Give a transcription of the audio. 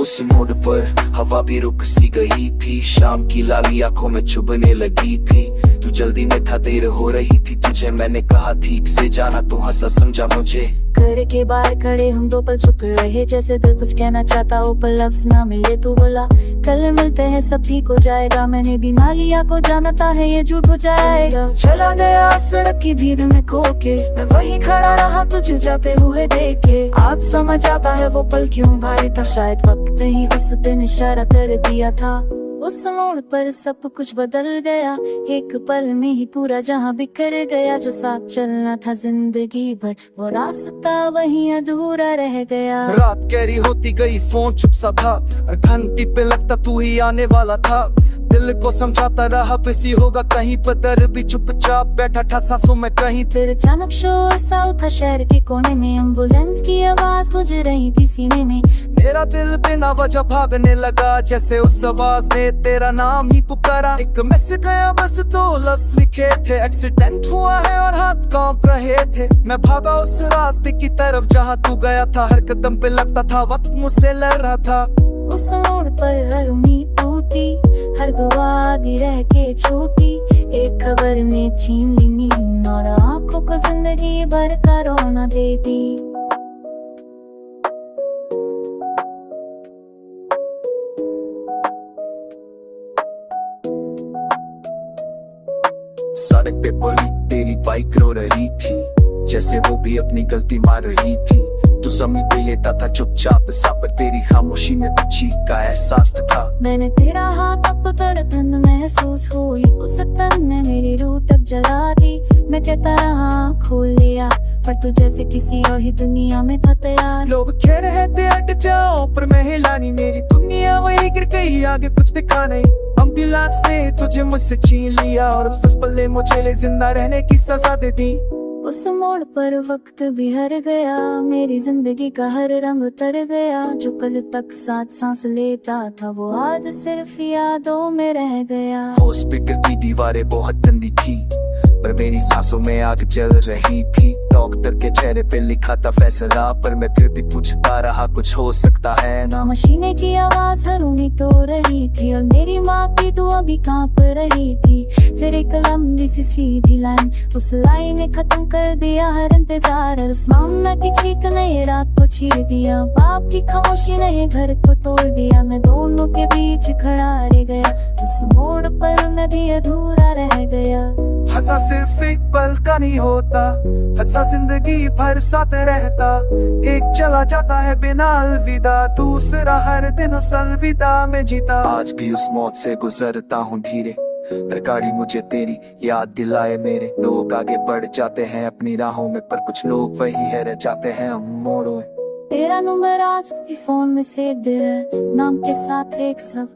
उस मोड़ पर हवा भी रुक सी गई थी, शाम की लाली आंखों में चुभने लगी थी। तू जल्दी में था, देर हो रही थी तुझे, मैंने कहा ठीक से जाना, तू हंसा समझा मुझे। घर के बाहर खड़े हम दो पल चुप रहे, जैसे दिल कुछ कहना चाहता हो पर लफ्ज ना मिले। तू बोला कल मिलते हैं सब ठीक हो जाएगा, मैंने भी ना लिया को जानता है ये झूठ हो जाएगा। चला गया सड़क की भीड़ में खो के, मैं वहीं खड़ा रहा तुझे जाते हुए देखे। आज समझ आता है वो पल क्यों भारी था, शायद वक्त ही उस दिन इशारा कर दिया था। उस मोड़ पर सब कुछ बदल गया, एक पल में ही पूरा जहां बिखर गया। जो साथ चलना था जिंदगी भर, वो रास्ता वहीं अधूरा रह गया। रात गहरी होती गई, फोन चुप सा था, और घंटी पे लगता तू ही आने वाला था। दिल को समझाता रहा बिजी होगा कहीं पर, दर भी चुपचाप बैठा था सांसों में कहीं। फिर अचानक शोर सा उठा शहर के कोने में, एम्बुलेंस की आवाज गुज रही थी सीने में। मेरा दिल बिना वजह भागने लगा, जैसे उस आवाज ने तेरा नाम ही पुकारा। एक मैसेज गया बस 2 लफ्ज लिखे थे, एक्सीडेंट हुआ है और हाथ कांप रहे थे। मैं भागा उस रास्ते की तरफ जहाँ तू गया था, हर कदम पे लगता था वक्त मुझसे लड़ रहा था। उस मोड़ पर हर उम्मीद टूटी, हर दुआ आधी रह के छूटी। एक खबर ने छीन ली नींद और आंखों को जिंदगी भर का रोना दे दी। सड़क पे पड़ी तेरी बाइक रो रही थी, जैसे वो भी अपनी गलती मान रही थी। तू जमीन पे लेटा था चुपचाप सा, पर तेरी खामोशी में भी चीख का एहसास था। मैंने तेरा हाथ अब तो धड़कन महसूस हुई, उस तन ने मेरी रूह तक जला दी। मैं कहता रहा खोल लिया, पर तू जैसे किसी और ही दुनिया में था तैयार। लोग कह रहे थे हट जाओ, पर मैं हिला नहीं, मेरी दुनिया वही गिर गई, आगे कुछ दिखा नहीं। एम्बुलेंस ने तुझे मुझसे छीन लिया, और उस पल ने मुझे जिंदा रहने की सजा दे दी। उस मोड़ पर वक्त भी हर गया, मेरी जिंदगी का हर रंग उतर गया। जो कल तक साथ सांस लेता था, वो आज सिर्फ यादों में रह गया। हॉस्पिटल की दीवारें बहुत ठंडी थी, पर मेरी सांसों में आग जल रही थी। डॉक्टर के चेहरे पे लिखा था फैसला, पर मैं फिर भी पूछता रहा कुछ हो सकता है ना। मशीने की आवाज हर उम्मीद तो रही थी, और मेरी माँ की दुआ भी कांप रही थी। फिर एक लंबी सी सीधी लाइन, उस लाइन ने खत्म कर दिया हर इंतजार। मामा की चीख ने रात को चीर दिया, बाप की खामोशी ने घर को तोड़ दिया। मैं दोनों के बीच खड़ा रह गया, उस मोड़ पर मैं भी अधूरा रह गया। हादसा सिर्फ एक पल का नहीं होता, हादसा जिंदगी भर साथ रहता। एक चला जाता है बिना अलविदा, दूसरा हर दिन उस अलविदा में जीता। आज भी उस मौत से गुजरता हूँ धीरे, पर गाड़ी मुझे तेरी याद दिलाए मेरे। लोग आगे बढ़ जाते हैं अपनी राहों में, पर कुछ लोग वही है रह जाते हैं मोड़ों में। तेरा नंबर आज भी फोन में सेव है, नाम के साथ एक सब